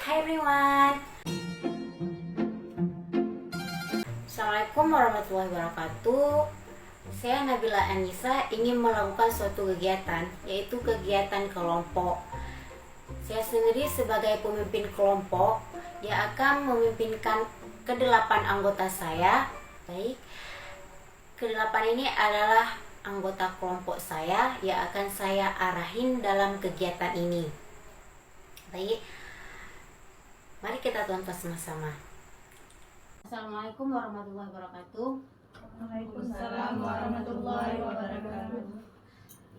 Hi everyone. Assalamualaikum warahmatullahi wabarakatuh. Saya Nabila Anissa ingin melakukan suatu kegiatan, yaitu kegiatan kelompok. Saya sendiri sebagai pemimpin kelompok yang akan memimpinkan ke-8 anggota saya. Baik, ke-8 ini adalah anggota kelompok saya yang akan saya arahin dalam kegiatan ini. Baik, mari kita tonton sama-sama. Assalamualaikum warahmatullahi wabarakatuh. Waalaikumsalam warahmatullahi wabarakatuh.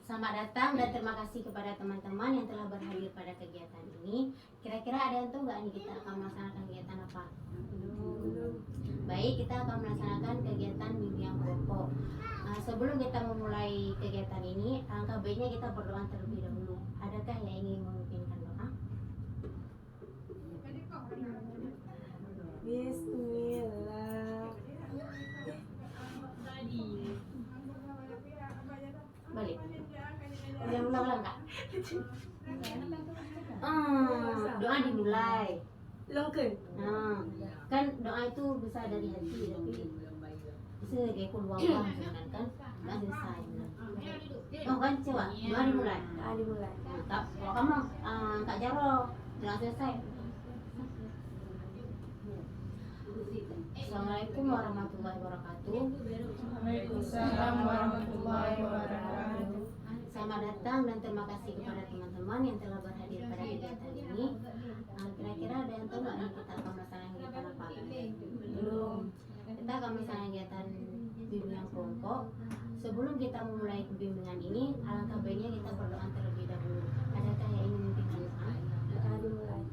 Selamat datang dan terima kasih kepada teman-teman yang telah berhadir pada kegiatan ini. Kira-kira ada yang tahu nggak nih kita akan melaksanakan kegiatan apa? Baik, kita akan melaksanakan kegiatan bimbingan kelompok. Sebelum kita memulai kegiatan ini, alangkah baiknya kita berdoa terlebih dahulu. Adakah yang ingin memimpinkan doa? Bismillah. Balik. Ulang-ulang Kak. Doa dimulai. Longken. Kan doa itu bisa dari hati, tapi bisa kayak keluar-keluar kan? Nggak selesai. Oh kan coba doa dimulai. Dimulai. Mantap. Kalau kamu Kak Jaro nggak selesai. Assalamualaikum warahmatullahi wabarakatuh. Waalaikumsalam warahmatullahi wabarakatuh. Selamat datang dan terima kasih kepada teman-teman yang telah berhadir pada kegiatan ini. Kira-kira ada yang tahu nggak nih kita akan melaksanakan kegiatan apa? Belum. Kita akan melaksanakan kegiatan bimbingan kelompok. Sebelum kita memulai bimbingan ini, alangkah baiknya kita berdoa terlebih dahulu. Adakah yang ingin memimpin doa? Dimulai.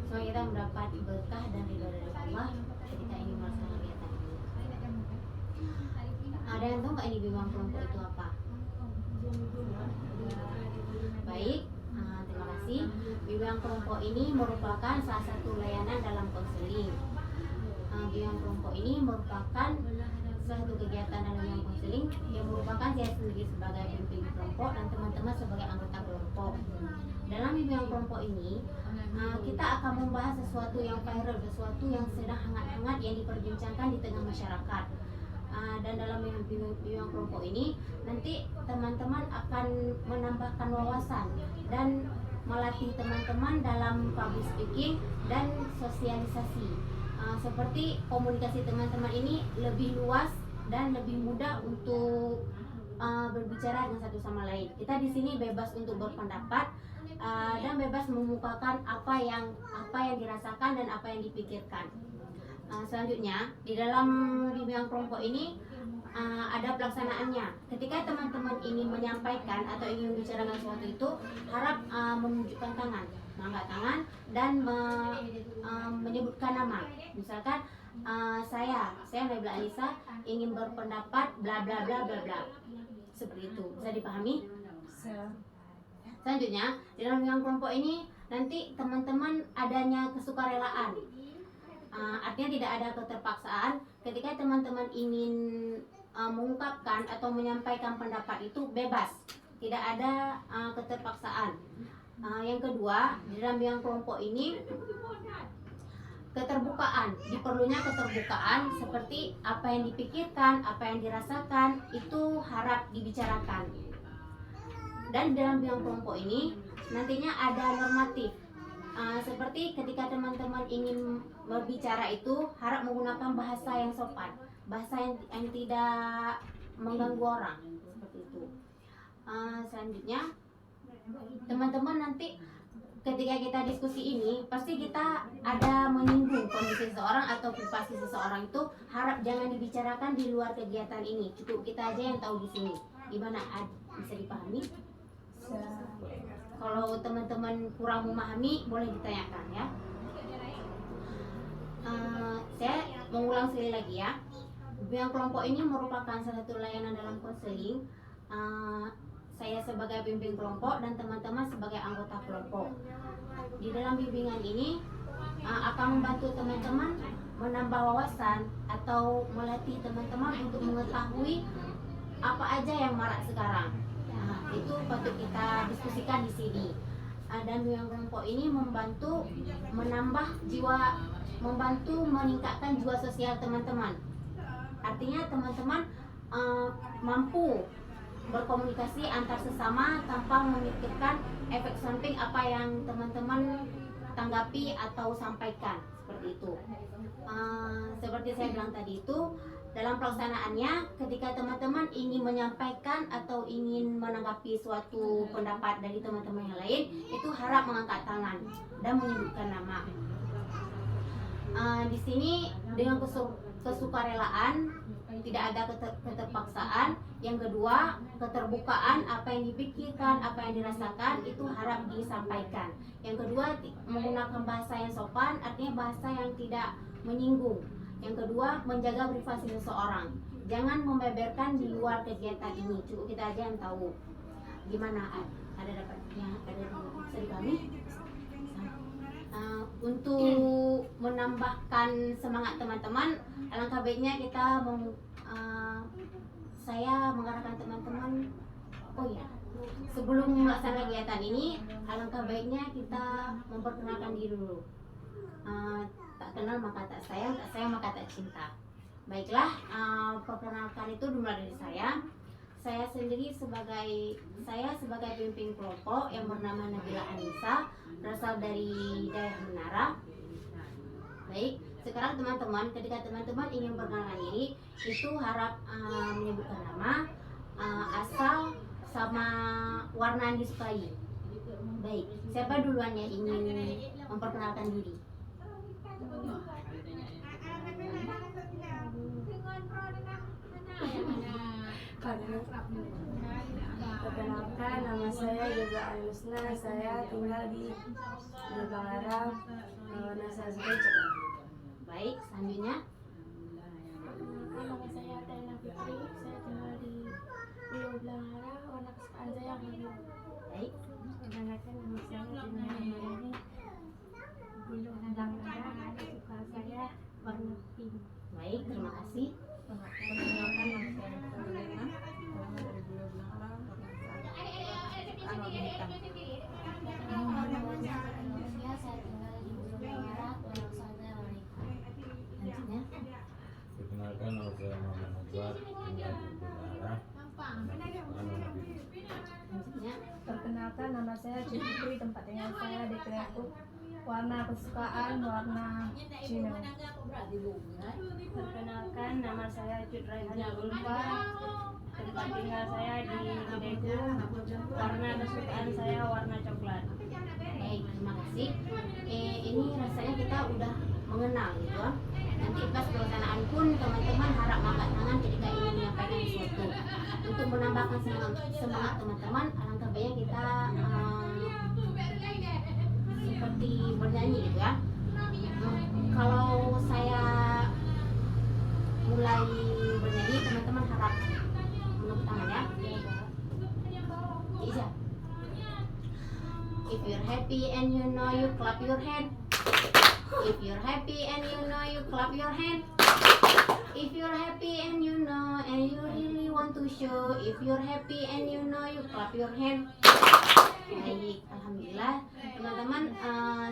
Semoga kita mendapat berkah dan ridho dari Allah ketika ingin melaksanakan kegiatan ini. Ada yang tahu nggak ini bimbingan kelompok itu apa? Baik, terima kasih. Bimbingan kelompok ini merupakan salah satu layanan dalam konseling. Bimbingan kelompok ini merupakan suatu kegiatan dalam yang konseling yang merupakan saya sendiri sebagai pemimpin kelompok dan teman-teman sebagai anggota kelompok. Dalam bimbingan kelompok ini kita akan membahas sesuatu yang viral, sesuatu yang sedang hangat-hangat yang diperbincangkan di tengah masyarakat. Dan dalam bimbingan kelompok ini nanti teman-teman akan menambahkan wawasan dan melatih teman-teman dalam public speaking dan sosialisasi. Seperti komunikasi teman-teman ini lebih luas dan lebih mudah untuk berbicara dengan satu sama lain. Kita di sini bebas untuk berpendapat dan bebas mengemukakan apa yang dirasakan dan apa yang dipikirkan. Selanjutnya di dalam bimbingan kelompok ini ada pelaksanaannya. Ketika teman-teman ingin menyampaikan atau ingin membicarakan sesuatu itu, harap menunjukkan tangan, mengangkat tangan dan menyebutkan nama. Misalkan saya Nabila Anissa ingin berpendapat bla bla bla bla bla. Seperti itu. Bisa dipahami? Selanjutnya, di dalam bimbingan kelompok ini nanti teman-teman adanya kesukarelaan. Artinya tidak ada keterpaksaan. Ketika teman-teman ingin mengungkapkan atau menyampaikan pendapat itu bebas, tidak ada keterpaksaan. Yang kedua, di dalam bimbingan kelompok ini keterbukaan, diperlunya keterbukaan seperti apa yang dipikirkan, apa yang dirasakan itu harap dibicarakan. Dan dalam bimbingan kelompok ini nantinya ada normatif. Seperti ketika teman-teman ingin berbicara itu harap menggunakan bahasa yang sopan, bahasa yang tidak mengganggu orang, seperti itu. Selanjutnya teman-teman nanti ketika kita diskusi ini pasti kita ada menyinggung kondisi seseorang atau privasi seseorang, itu harap jangan dibicarakan di luar kegiatan ini. Cukup kita aja yang tahu di sini. Gimana? Bisa dipahami? Kalau teman-teman kurang memahami boleh ditanyakan ya. Saya mengulang sekali lagi ya. Bimbingan kelompok ini merupakan salah satu layanan dalam konseling. Saya sebagai pemimpin kelompok dan teman-teman sebagai anggota kelompok. Di dalam bimbingan ini akan membantu teman-teman menambah wawasan atau melatih teman-teman untuk mengetahui apa aja yang marak sekarang. Nah, itu patut kita diskusikan di sini. Dan bimbingan kelompok ini membantu meningkatkan jiwa sosial teman-teman. Artinya teman-teman mampu berkomunikasi antar sesama tanpa memikirkan efek samping apa yang teman-teman tanggapi atau sampaikan, seperti itu. Seperti saya bilang tadi itu, dalam pelaksanaannya ketika teman-teman ingin menyampaikan atau ingin menanggapi suatu pendapat dari teman-teman yang lain, itu harap mengangkat tangan dan menyebutkan nama. Di sini dengan kesukarelaan, tidak ada keterpaksaan. Yang kedua, keterbukaan, apa yang dipikirkan, apa yang dirasakan itu harap disampaikan. Yang kedua, menggunakan bahasa yang sopan, artinya bahasa yang tidak menyinggung. Yang kedua, menjaga privasi seseorang. Jangan membeberkan di luar kegiatan ini. Cukup kita aja yang tahu. Gimana? Ada dapatnya? Ada bisa dipahami? Untuk menambahkan semangat teman-teman, alangkah baiknya kita saya mengarahkan teman-teman. Oh ya, sebelum melaksanakan kegiatan ini, alangkah baiknya kita memperkenalkan diri dulu. Tak kenal maka tak sayang maka tak cinta. Baiklah, perkenalkan itu dimulai dari saya. Saya sebagai pemimpin kelompok yang bernama Nabila Anissa, berasal dari daerah Menara. Baik, sekarang teman-teman, ketika teman-teman ingin perkenalan diri, itu harap menyebutkan nama, asal, sama warna yang disukai. Baik, siapa duluan yang ingin memperkenalkan diri? Perkenalkan, nama saya Jaza Alusna. Saya tinggal di Gerbang Arab. Warna saya suka coklat. Baik, selanjutnya. Nama saya Tena Fitri. Saya tinggal di Pulau Belangara. Warna kesukaan saya biru. Baik, Perkenalkan, nama saya Dina Ramadhani. Pulau Belangara. Warna kesukaan saya warna pink. baik, terima kasih. Perkenalkan, nama saya Nurulina, dari Pulau Belangara, warna hitam. Saya tinggal di Pulau Belangara. Warna kesukaan saya warna hitam. Selanjutnya. Perkenalkan, nama saya Muhammad Akbar, tinggal di Belangara, warna biru. Selanjutnya. Perkenalkan, nama saya Ciputri, tempat tinggal saya di Kreatif. Warna kesukaan warna Cina. Perkenalkan, nama saya Cut Raihana Ulfa. Tempat tinggal saya di Gedeku. Warna kesukaan saya warna coklat. Baik, terima kasih. Ini rasanya kita udah mengenal gitu. Nanti pas pelaksanaan pun teman-teman harap mengangkat tangan ketika ingin menyampaikan sesuatu. Untuk menambahkan semangat teman-teman, alangkah baiknya kita seperti bernyanyi gitu ya. Kalau saya mulai bernyanyi, teman-teman harap menepuk tangan ya. Iya. If you're happy and you know, you clap your hand. If you're happy and you know, you clap your hand. If you're happy and you know and you really want to show. If you're happy and you know, you clap your hand. Baik, alhamdulillah teman-teman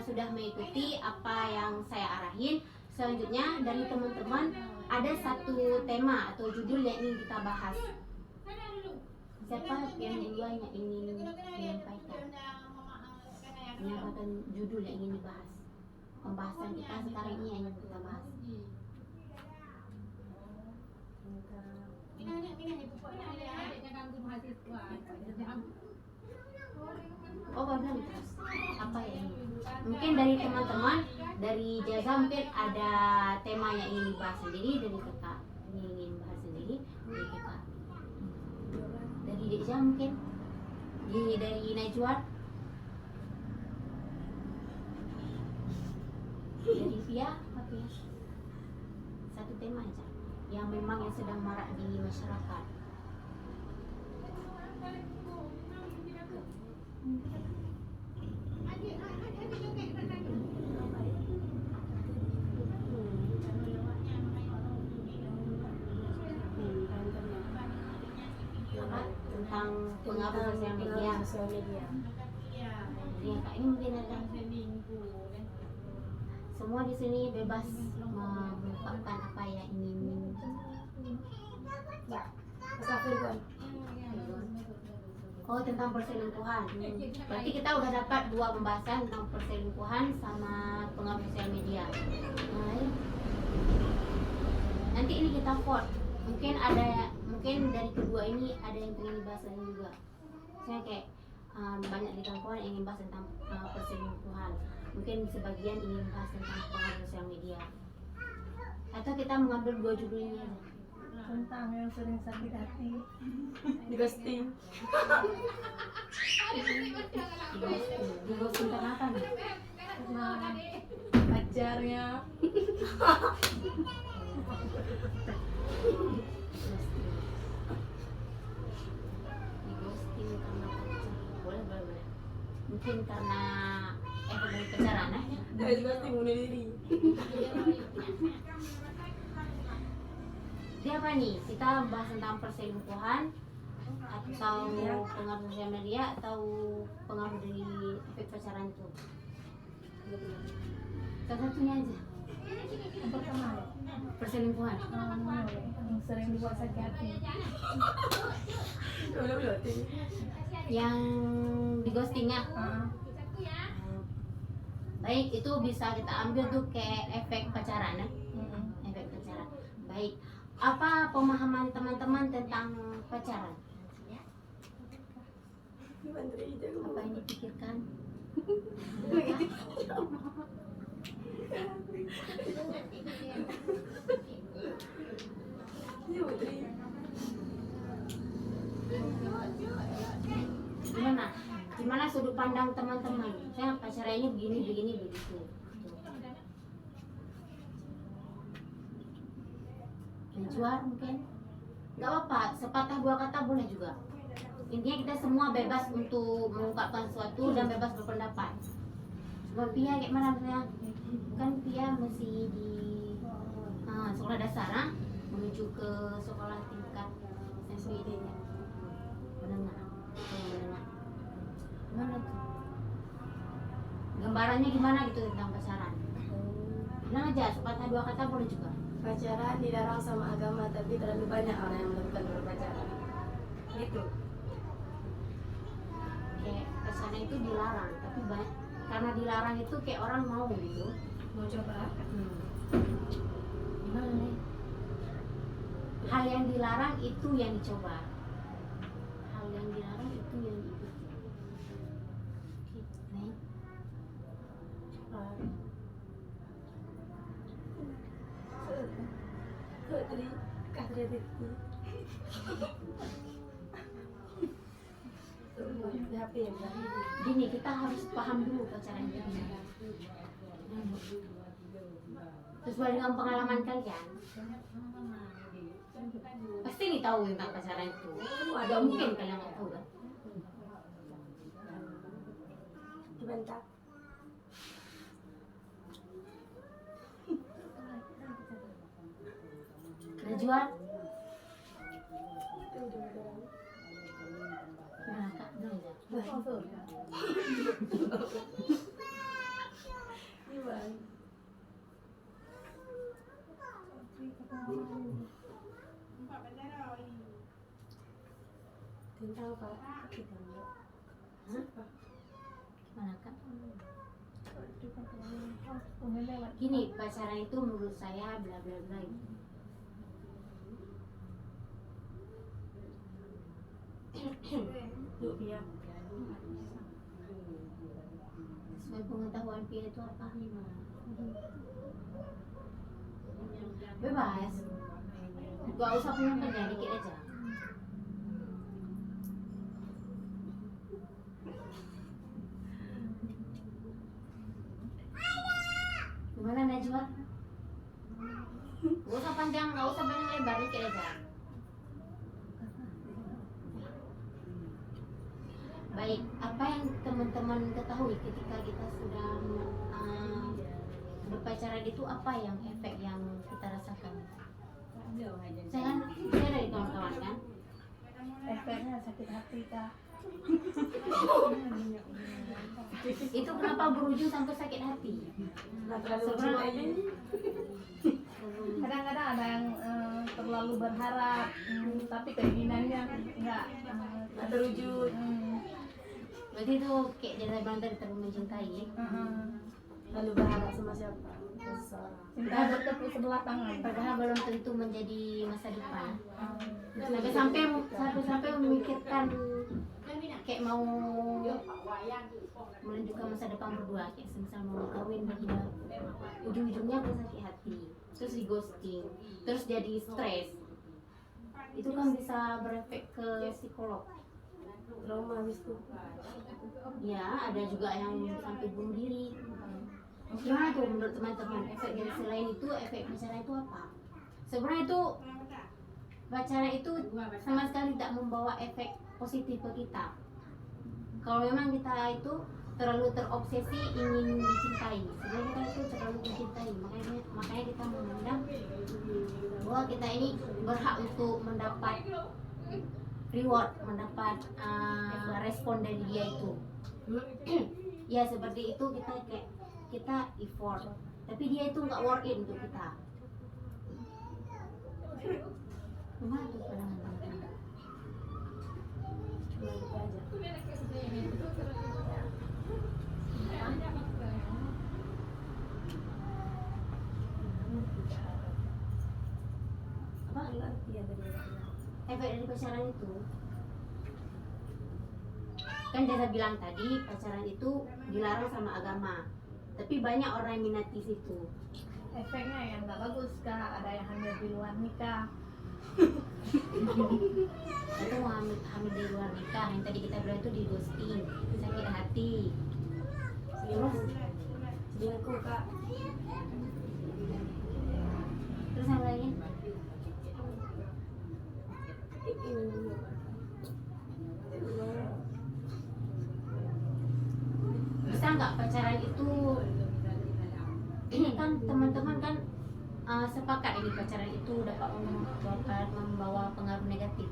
sudah mengikuti apa yang saya arahin. Selanjutnya dari teman-teman ada satu tema atau judul yang ingin kita bahas. Siapa yang duluan yang ingin menyampaikan judul yang ingin dibahas? Pembahasan kita sekarang ini yang ingin kita bahas. Oh, benar terus. Apa ya ini? Mungkin dari teman-teman, dari Jaza mungkin ada tema yang ingin dibahas sendiri, dari kakak ingin bahas sendiri, dari kakak, dari Deja mungkin, dari Najwa, dari Via, apa ya? Satu tema aja, yang memang yang sedang marak di masyarakat. tentang pengaruh sosial media. Jadi kak ini mungkin ada semua di sini bebas mengungkapkan apa yang ingin. Oh, tentang perselingkuhan. Berarti kita udah dapat 2 pembahasan tentang perselingkuhan sama pengaruh sosial media. Nanti ini kita vote. Mungkin dari kedua ini ada yang ingin dibahas lagi juga. Saya kayak banyak di kawan yang ingin bahas tentang perselingkuhan. Mungkin sebagian ingin bahas tentang pengaruh sosial media. Atau kita mengambil 2 judul ini aja. Tentang yang sering sakit hati. Di ghosting. Di ghosting karena apa nih? Karena pacarnya. Di ghosting karena pacar. Boleh. Mungkin karena efek dari pacaran ya. Guys, ghosting bunuh diri. Jadi apa nih? Kita bahas tentang perselingkuhan atau pengaruh sosial media atau pengaruh dari efek pacaran itu? Salah satunya aja. Yang pertama ya, Perselingkuhan. yang sering dibuat sakit hati. Yang di ghosting ya. Baik, itu bisa kita ambil tuh kayak efek pacaran ya. Efek pacaran. Baik. Apa pemahaman teman-teman tentang pacaran? Apa yang dipikirkan? Gimana sudut pandang teman-teman? Saya pacaran ini begini begitu. Menjual mungkin nggak apa-apa, sepatah 2 kata boleh juga. Intinya kita semua bebas untuk mengungkapkan sesuatu dan bebas berpendapat. Cuma Pia kayak mana misalnya? Kan Pia masih di sekolah dasar menuju ke sekolah tingkat SMP menengah. Gimana tuh? Gambarannya gimana gitu tentang pacaran? Bilang aja, sepatah 2 kata boleh juga. Pacaran dilarang sama agama, tapi terlalu banyak orang yang melakukan berpacaran. Gitu. Kayak pacaran itu dilarang, tapi banyak karena dilarang itu kayak orang mau gitu. Mau coba? Gimana nih? Hal yang dilarang itu yang dicoba. Hal yang dilarang itu yang diikuti. Gitu, nih. Gini, kita harus paham dulu pacaran itu gimana. Sesuai dengan pengalaman kalian, pasti nih tahu tentang pacaran itu. Ada mungkin kalian nggak tahu kan? Bentar. Najwa, nah kak, bilang aja. Tentang apa? Gimana kak? Gini, pacaran itu menurut saya bla bla bla gitu. Iya. Sesuai pengetahuan Pia itu apa? Bebas. Gak usah punya panjang, dikit aja. Gimana Najwa? Gak usah panjang lebar, dikit aja. Baik, apa yang teman-teman ketahui ketika kita sudah berpacaran itu, apa yang efek yang kita rasakan? Saya dari kawan-kawan kan? Efeknya sakit hati kah? Itu kenapa berujung sampai sakit hati? Nah, terlalu Sebenarnya- cinta ini. Kadang-kadang ada yang terlalu berharap, tapi keinginannya nggak Nggak terwujud. Berarti itu kayak jadi bilang tadi terlalu mencintai. Lalu berharap sama siapa? Seseorang. cinta bertepuk sebelah tangan. Padahal belum tentu menjadi masa depan. Sampai memikirkan kayak mau melanjutkan masa depan berdua, kayak semisal mau kawin dan dia ujung-ujungnya aku sakit hati, terus di ghosting, terus jadi stres. Itu kan bisa berefek ke psikolog. Trauma habis itu. Ya, ada juga yang sampai bunuh diri. Gimana tuh menurut teman-teman, efek dari selain itu, efek pacaran itu apa? Sebenarnya itu pacaran itu sama sekali tidak membawa efek positif ke kita. Kalau memang kita itu terlalu terobsesi ingin dicintai, sebenarnya kita itu terlalu mencintai, makanya kita memandang bahwa kita ini berhak untuk mendapat reward, mendapat respon dari dia itu. Ya seperti itu, kita effort, tapi dia itu nggak worth it untuk kita. Gimana tuh pandangan teman-teman? Cuma gitu aja. Apa? Iya tadi. Efek dari pacaran itu kan saya bilang tadi, pacaran itu dilarang sama agama, tapi banyak orang yang minati situ. Efeknya yang nggak bagus kah? Ada yang hamil di luar nikah. Itu mau hamil di luar nikah, yang tadi kita bilang itu di ghosting, sakit hati. Terus Selingkuh kak. terus yang lain bisa nggak pacaran itu, ini kan teman-teman kan sepakat ini pacaran itu dapat membawa pengaruh negatif.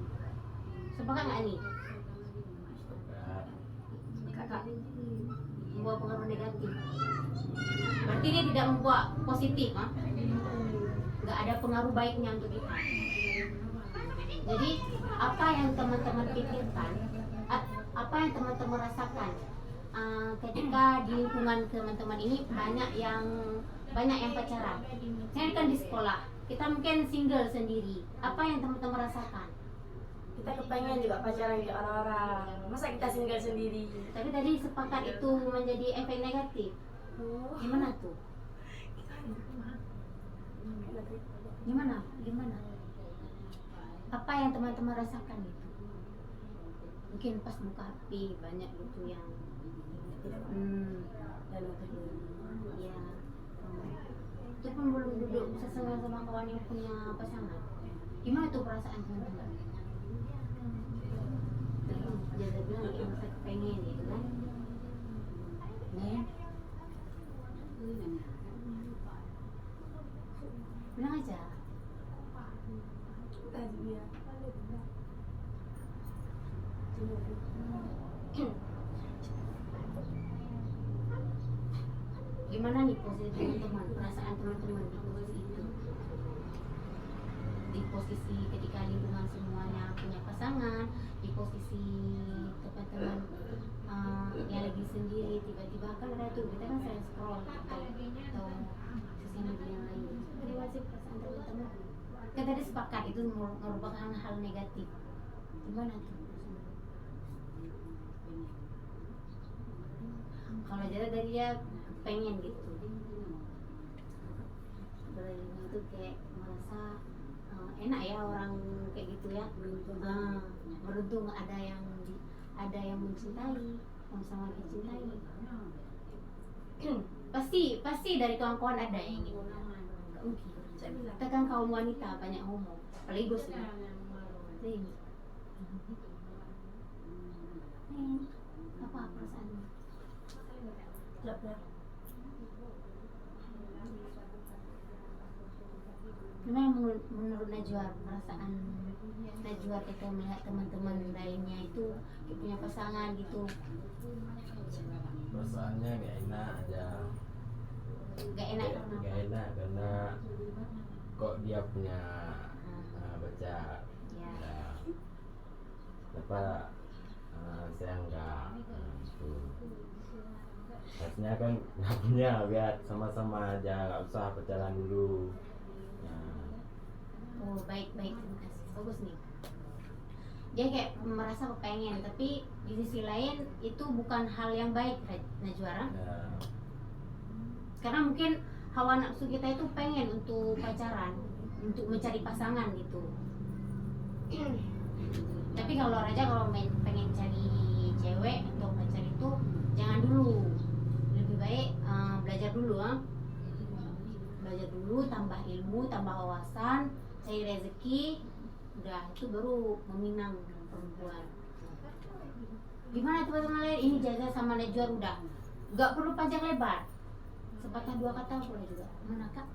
Sepakat nggak ini? Kakak membawa pengaruh negatif. Berarti dia tidak membawa positif, nggak ada pengaruh baiknya untuk kita. Jadi apa yang teman-teman pikirkan, apa yang teman-teman rasakan ketika di lingkungan teman-teman ini banyak yang pacaran. Saya kan di sekolah, kita mungkin single sendiri. Apa yang teman-teman rasakan? Kita kepengen juga pacaran kayak orang-orang. Masa kita single sendiri? Tapi tadi sepakat itu menjadi efek negatif. Gimana tuh? Gimana? Apa yang teman-teman rasakan itu? Mungkin pas buka HP banyak gitu yang Lalu kedua. ya itu pun belum duduk sama kawan yang punya pasangan. Gimana tuh perasaan teman-teman? Jadi bilang kayak masa kepengen gitu kan? Bilang aja. Tadi dia. Gimana nih posisi teman-teman, perasaan teman-teman di posisi itu? Di posisi ketika lingkungan semuanya punya pasangan, di posisi teman-teman yang lagi sendiri, tiba-tiba kan ada tuh, kita kan sering scroll atau sosial media yang lain. Gimana sih perasaan teman-teman? Kan tadi sepakat itu merupakan hal negatif. Gimana tuh? Kalau jadi dari dia pengen gitu, berarti itu kayak merasa enak ya orang kayak gitu ya, beruntung ada yang mencintai, sama-sama dicintai. pasti dari kawan-kawan ada yang gitu. Nggak mungkin. Kita kan kaum wanita banyak homo, apalagi gue sih. Apa perasaannya? Gelap ya. Gimana menurut Najwa, perasaan Najwa ketika melihat teman-teman lainnya itu dia punya pasangan gitu? Perasaannya gak enak aja. Gak enak karena Gak enak karena kok dia punya baca ya. Kenapa saya enggak gitu. Harusnya kan nggak punya, biar sama-sama aja, nggak usah pacaran dulu. Oh baik, terima kasih, bagus nih. Dia kayak merasa kepengen, tapi di sisi lain itu bukan hal yang baik, Najwa. Ya, Karena mungkin hawa nafsu kita itu pengen untuk pacaran, untuk mencari pasangan gitu. Tapi kalau Raja kalau pengen cari cewek atau pacar itu jangan dulu, lebih baik belajar dulu, belajar dulu, tambah ilmu, tambah wawasan, cari rezeki, udah itu baru meminang perempuan. Gimana teman-teman lain? Ini Jaza sama Najwa udah, nggak perlu panjang lebar, sepatah dua kata boleh juga. Mana kak?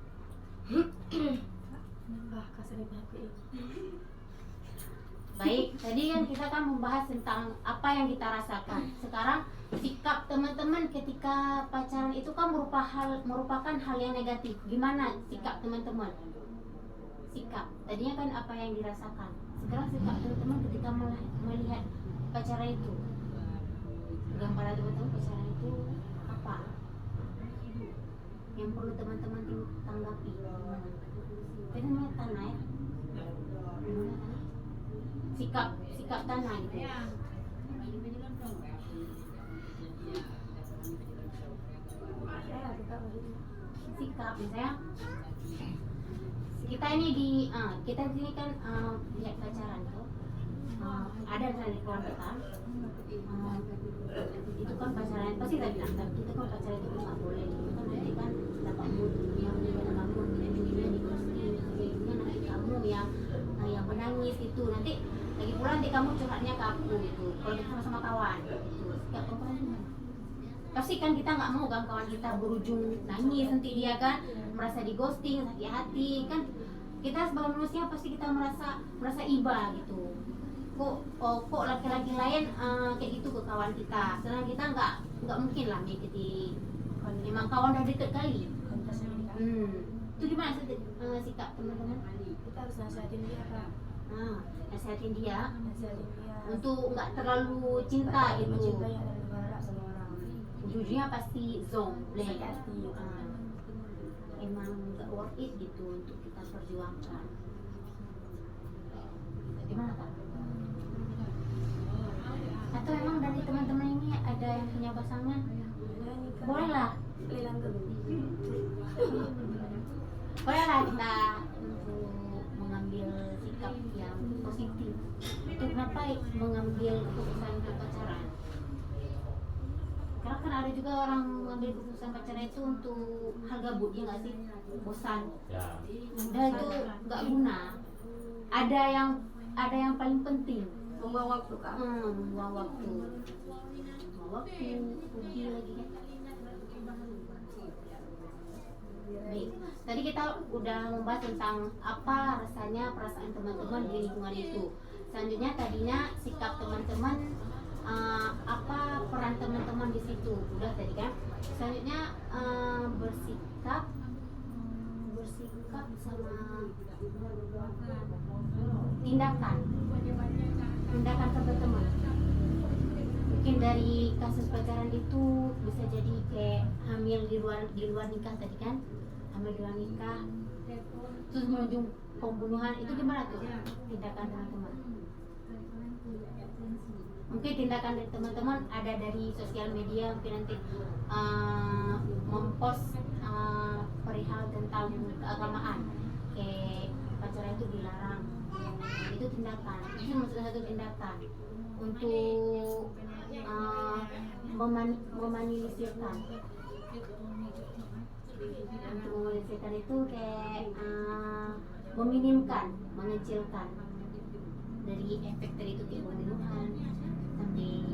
Kasih hati. Baik, tadi kan kita kan membahas tentang apa yang kita rasakan. Sekarang sikap teman-teman ketika pacaran itu kan merupakan hal yang negatif. Gimana sikap teman-teman? Sikap. Tadinya kan apa yang dirasakan. Sekarang sikap teman-teman ketika melihat pacaran itu. Yang pada teman-teman pacaran itu apa? Yang perlu teman-teman tanggapi. Tadi namanya tanah ya? Sikap tanah gitu. Sikap misalnya kita ini kita di sini kan lihat pacaran tuh ada misalnya di keluarga kita itu kan pacaran pasti tadi bilang kita kan pacaran itu nggak boleh itu kan nanti kan dapat mood yang dapat bangun dan dia di ghosting nanti kamu yang menangis itu nanti lagi pula nanti kamu curhatnya ke aku gitu kalau kita sama-sama kawan gitu. Sikap perempuan gimana? Pasti kan kita nggak mau kan kawan kita berujung nangis nanti dia kan merasa di ghosting sakit hati kan kita sebagai manusia pasti kita merasa iba gitu kok laki-laki lain kayak gitu ke kawan kita sedangkan kita nggak mungkin lah mengikuti memang kawan udah deket kali itu gimana sikap teman-teman? Kita harus nasihatin dia, Kak. Nasihatin dia Nasihatin dia untuk nggak terlalu cinta gitu. Cinta yang ada berharap sama orang. Ujungnya pasti zonk, Sakit hati. emang nggak worth it gitu untuk kita perjuangkan. Gimana Kak? Atau emang dari teman-teman ini ada yang punya pasangan? Boleh lah. Lelang dulu. Boleh lah kita untuk mengambil sikap yang positif. Itu kenapa mengambil keputusan untuk pacaran? Karena kan ada juga orang mengambil keputusan pacaran itu untuk hal gabut, ya nggak sih? Bosan. ya. Udah itu nggak guna. Ada yang paling penting. Membuang waktu, Kak. Membuang waktu. Rugi lagi kan? Baik, tadi kita udah membahas tentang apa rasanya perasaan teman-teman di lingkungan itu. Selanjutnya tadinya sikap teman-teman, apa peran teman-teman di situ. Udah tadi kan. Selanjutnya bersikap sama tindakan teman-teman. Mungkin dari kasus pacaran itu bisa jadi kayak hamil di luar nikah tadi kan, hamil di luar nikah, terus menuju pembunuhan, itu gimana tuh tindakan teman-teman? Mungkin tindakan dari teman-teman ada dari sosial media, mungkin nanti mempost perihal tentang keagamaan, kayak pacaran itu dilarang, itu tindakan, itu maksudnya satu tindakan untuk memanilisirkan. Untuk memanilisirkan itu kayak meminimkan, mengecilkan dari efek dari itu kayak pembunuhan sampai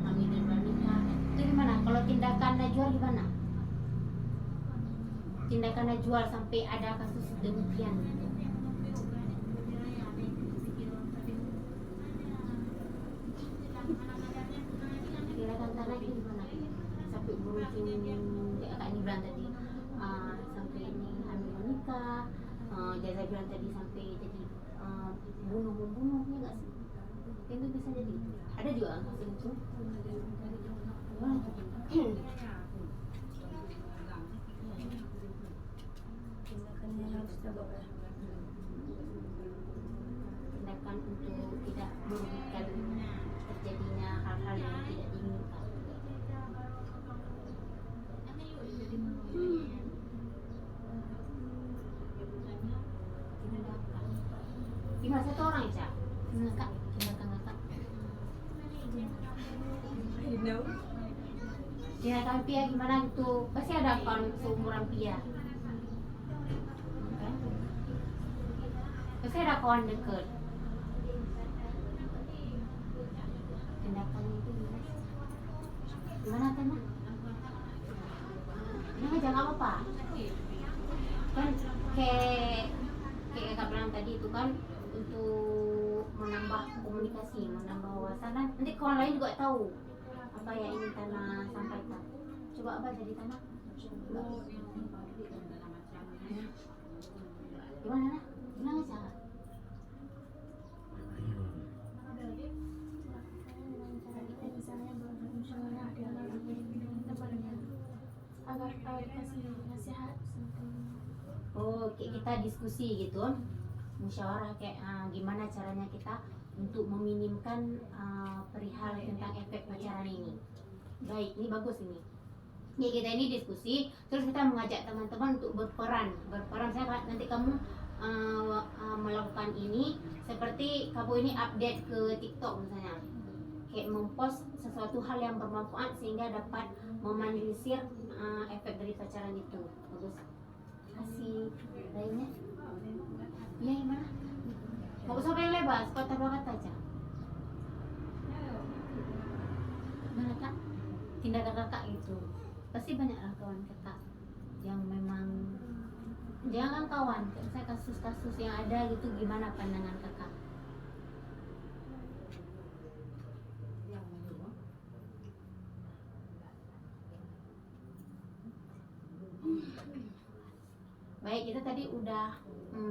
hamil dan nikah. Itu gimana? Kalau tindakan Najwa gimana? tindakan Najwa sampai ada kasus demikian? Kira-kira tanah itu gimana? Sampai berujung kayak Kak Nibran tadi, sampai ini hamil menikah, Jaza bilang tadi sampai jadi bunuh-membunuh, ya nggak sih? Itu bisa jadi. Ada juga kasus itu. Gimana tuh? Tindakannya harus dicoba. Tindakan untuk tidak merugikan terjadinya hal-hal yang tidak diinginkan. Tindakan. Gimana satu orang ya, Cak? Ngakak, tindakan ngakak. Tindakan Pia gimana gitu? Pasti ada kawan seumuran Pia. Kan? Pasti ada kawan deket. Tindakannya itu gimana? Gimana Tana? Ini jangan apa-apa. Kan kayak Kak bilang tadi itu kan untuk menambah komunikasi, menambah wawasan, dan nanti kawan lain juga tahu apa yang ingin Tana sampaikan. Coba apa jadi Tana? Gimana? Gimana cara? Kita misalnya bermusyawarah dengan temannya agar kasih nasihat sampai Kayak kita diskusi gitu, musyawarah kayak gimana caranya kita untuk meminimkan perihal tentang efek pacaran ini. Baik, ini bagus ini. Ya kita ini diskusi, terus kita mengajak teman-teman untuk berperan. Saya nanti kamu melakukan ini seperti kamu ini update ke TikTok misalnya, kayak mempost sesuatu hal yang bermanfaat sehingga dapat meminimalisir efek dari pacaran itu. Bagus. Kasih lainnya. Ya gimana? Mau usah yang lebar, sepatah dua kata aja. Mana Kak? Tindakan kakak itu pasti banyaklah kawan kakak yang memang jangan kawan, saya kasus-kasus yang ada gitu, gimana pandangan kakak? Baik, kita tadi udah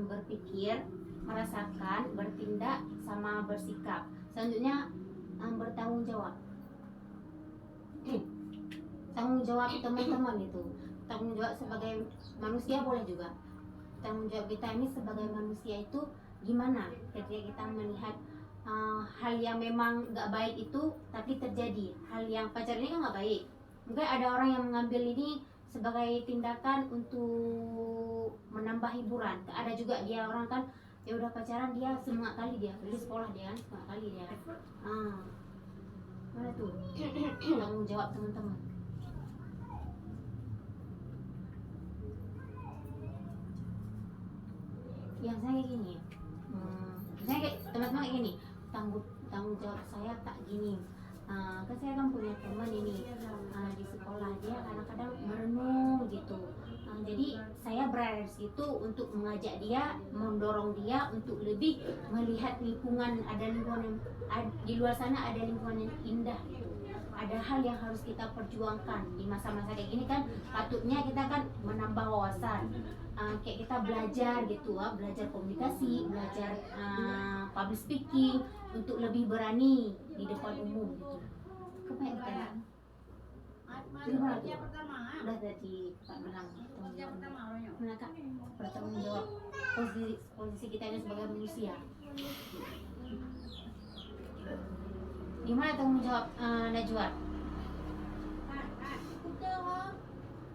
berpikir, merasakan, bertindak, sama bersikap. Selanjutnya bertanggung jawab. Tanggung jawab teman-teman itu, tanggung jawab sebagai manusia boleh juga. Tanggung jawab kita ini sebagai manusia itu gimana ketika kita melihat hal yang memang nggak baik itu tapi terjadi, hal yang pacar ini kan nggak baik. Mungkin ada orang yang mengambil ini sebagai tindakan untuk menambah hiburan. Ada juga dia orang kan ya udah pacaran dia semua kali dia di sekolah dia kan semua kali dia. Mana tuh tanggung jawab teman-teman? Yang saya kayak gini, saya kayak teman-teman kayak gini, tanggung jawab saya tak gini. Kan saya kan punya teman ini di sekolah, dia kadang-kadang merenung gitu. Jadi saya berada di situ untuk mengajak dia, mendorong dia untuk lebih melihat lingkungan, ada lingkungan yang di luar sana, ada lingkungan yang indah gitu. Ada hal yang harus kita perjuangkan di masa-masa kayak gini kan, patutnya kita kan menambah wawasan. Kayak kita belajar gitu, belajar komunikasi, belajar public speaking untuk lebih berani di depan umum gitu. Kebanyakan kita gimana tuh? Udah tadi Pak Menang mana Kak? Bertanggung jawab posisi kita ini sebagai manusia. Gimana tanggung jawab Najwa?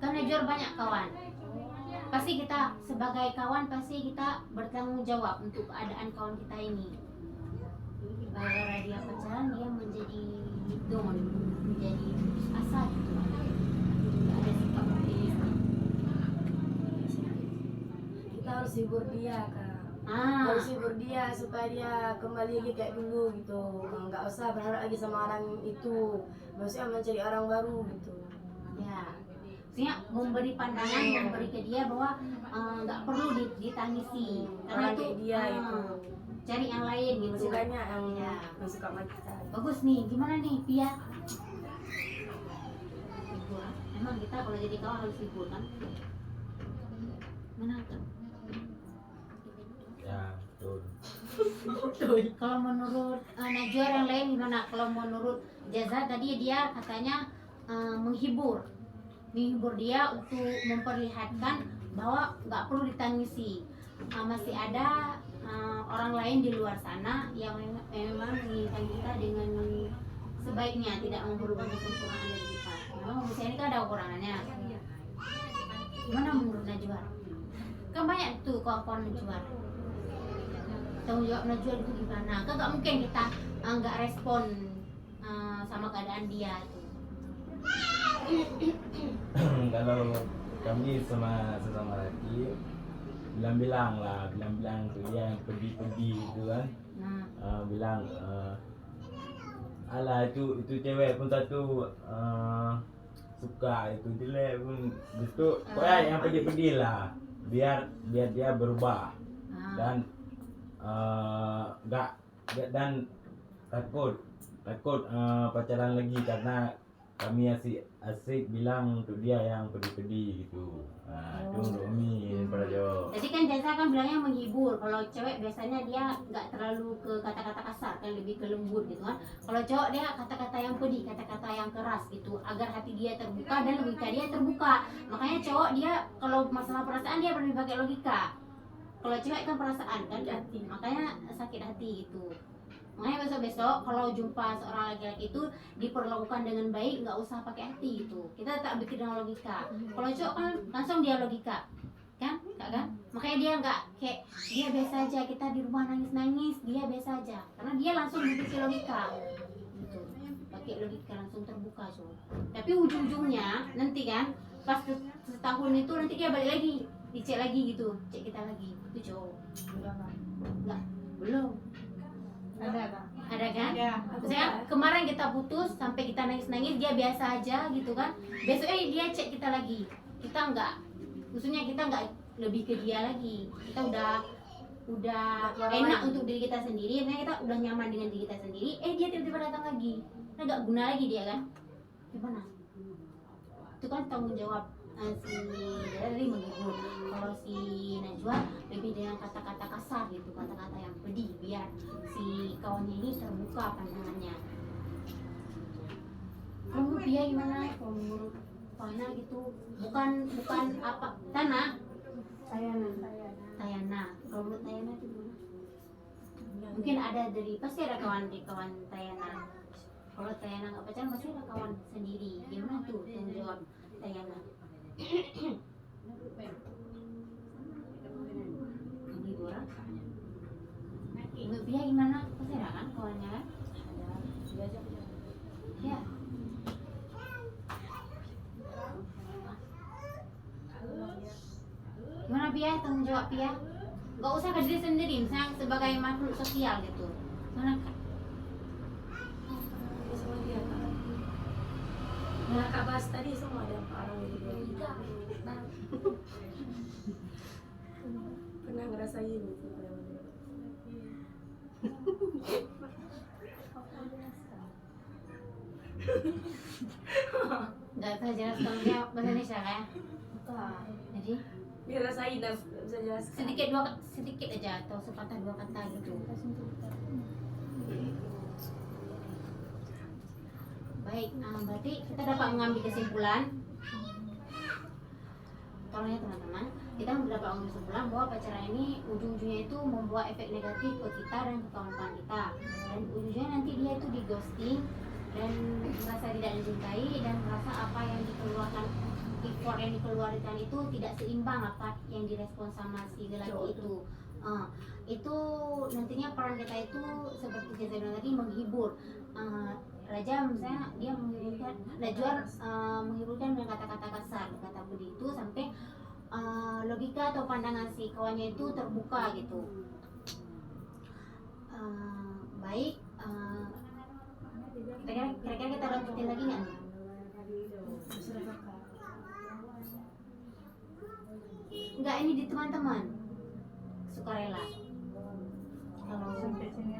Kan Najwa banyak kawan. Pasti kita sebagai kawan pasti kita bertanggung jawab untuk keadaan kawan kita ini. Gara-gara dia pacaran dia menjadi down, menjadi asa gitu. Tidak ada sikap optimis. Kita harus hibur dia Kak. Harus hibur dia supaya dia kembali lagi kayak dulu gitu. Nggak usah berharap lagi sama orang itu. Maksudnya mencari orang baru gitu. Ya, maksudnya memberi pandangan, memberi ke dia bahwa nggak perlu ditangisi karena Orang itu kayak dia itu. cari yang lain gitu. Masih banyak yang Ya. masih suka sama kita. Bagus nih, gimana nih Pia? Libur. Emang kita kalau jadi kawan harus libur kan? Mana kan? Ya, betul. Kalau menurut Najwa yang lain gimana? Kalau menurut Jaza tadi dia katanya menghibur dia untuk memperlihatkan bahwa nggak perlu ditangisi. Masih ada orang lain di luar sana yang memang menginginkan kita dengan sebaiknya, tidak merubah kesempurnaan dari kita. Memang manusia ini kan ada ukurannya. Gimana menurut Najwa? Kan banyak tuh kawan-kawan Najwa. Tanggung jawab Najwa itu gimana? Kan nggak mungkin kita nggak respon sama keadaan dia tuh. Kalau kami sama sesama laki bilang tuh dia yang pedih gitu kan. Bilang alah itu cewek pun satu suka itu jelek pun gitu. Pokoknya yang pedih lah biar dia berubah dan nggak dan takut pacaran lagi karena kami asik bilang untuk dia yang pedih gitu. Itu untuk Umi Prajo. Jadi kan Jaza kan bilangnya menghibur. Kalau cewek biasanya dia nggak terlalu ke kata-kata kasar, kan lebih ke lembut gitu kan. Kalau cowok dia kata-kata yang pedih, kata-kata yang keras gitu, agar hati dia terbuka dan logika dia terbuka. Makanya cowok dia kalau masalah perasaan dia lebih pakai logika. Kalau cewek kan perasaan kan hati, makanya sakit hati gitu. Makanya besok-besok kalau jumpa seorang laki-laki itu diperlakukan dengan baik, nggak usah pakai hati gitu. Kita tak bikin dengan logika. Kalau cowok kan langsung dia logika, kan? Enggak kan? Makanya dia nggak kayak dia biasa aja, kita di rumah nangis-nangis, dia biasa aja. Karena dia langsung bikin logika. Gitu. Pakai logika langsung terbuka, so. Tapi ujung-ujungnya nanti kan pas setahun itu nanti dia balik lagi, dicek lagi gitu, cek kita lagi. Itu cowok. Enggak. Belum. Ada kan? Ada kan? Ada. Maksudnya kemarin kita putus sampai kita nangis-nangis dia biasa aja gitu kan. Besoknya dia cek kita lagi. Kita enggak, maksudnya kita enggak lebih ke dia lagi. Kita udah enak untuk diri kita sendiri, karena kita udah nyaman dengan diri kita sendiri. Dia tiba-tiba datang lagi. Kita enggak guna lagi dia kan? Gimana? Itu kan tanggung jawab si dari menghibur. Kalau si Najwa lebih dengan kata-kata kasar gitu, kata-kata yang pedih biar si kawannya ini terbuka pandangannya. Menurut dia gimana? Kalau menurut Fana gitu, bukan apa Tana? Tayana. Kalau menurut Tayana itu gimana? Mungkin ada pasti ada kawan Tayana. Kalau Tayana nggak pacaran pasti ada kawan sendiri. Gimana tuh tanggung jawab Tayana? Menurut dia gimana? Pasti ada kan kawannya kan? Ada. Ya. Gimana Pia? Tanggung jawab Pia? Gak usah ke diri sendiri, misalnya sebagai makhluk sosial gitu. Mana Kak? Sama dia Kak. Nah, Kak bahas tadi semua ada orang gitu. Pernah ngerasain gitu. Gak usah jelas tanggung bahasa Indonesia kayak. Jadi Dia rasain dan bisa jelaskan. sedikit aja atau sepatah dua kata gitu. Baik, berarti kita dapat mengambil kesimpulan. Tolong ya teman-teman, kita dapat mengambil kesimpulan bahwa pacaran ini ujung-ujungnya itu membawa efek negatif ke kita dan ke kawan-kawan kita. Dan ujung-ujungnya nanti dia itu di ghosting dan merasa tidak dicintai dan merasa apa yang dikeluarkan, effort yang dikeluarkan itu tidak seimbang apa yang direspon sama si lelaki itu. Itu nantinya peran kita itu seperti saya bilang tadi menghibur. Raja misalnya dia menghiburkan, Najwa menghiburkan dengan kata-kata kasar, kata pedih itu sampai logika atau pandangan si kawannya itu terbuka gitu. Baik, kira-kira kita lanjutin lagi nggak nih? ini di teman-teman sukarela. Kalau Sampai sini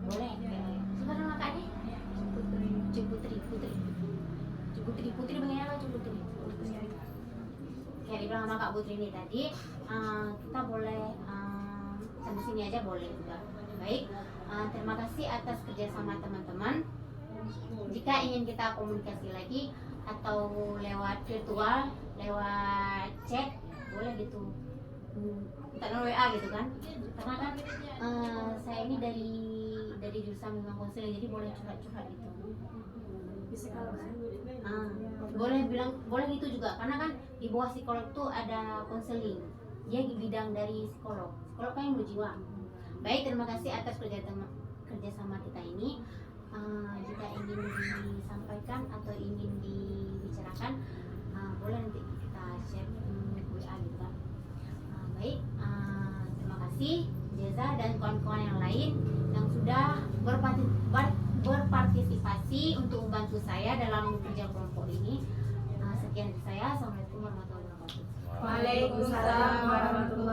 boleh, siapa nama kak ini? Putri bagaimana Cik Putri? Kayak dibilang sama Kak Putri ini tadi, kita boleh sampai sini aja boleh juga. Baik, terima kasih atas kerjasama teman-teman. Jika ingin kita komunikasi lagi atau lewat virtual, lewat chat, boleh gitu. Kita WA gitu kan? Karena kan saya ini dari jurusan bimbingan konseling, jadi boleh curhat-curhat gitu. Bisa kalau Boleh bilang, boleh gitu juga, karena kan di bawah psikolog tuh ada konseling, dia di bidang dari psikolog kan yang berjiwa. Baik, terima kasih atas kerjasama kita ini. Jika ingin disampaikan atau ingin dibicarakan, boleh nanti kita share WA gitu kan. Baik, terima kasih Jeza dan kawan-kawan yang lain yang sudah berpartisipasi untuk membantu saya dalam kerja kelompok ini. Sekian dari saya. Assalamualaikum warahmatullahi wabarakatuh. Waalaikumsalam warahmatullahi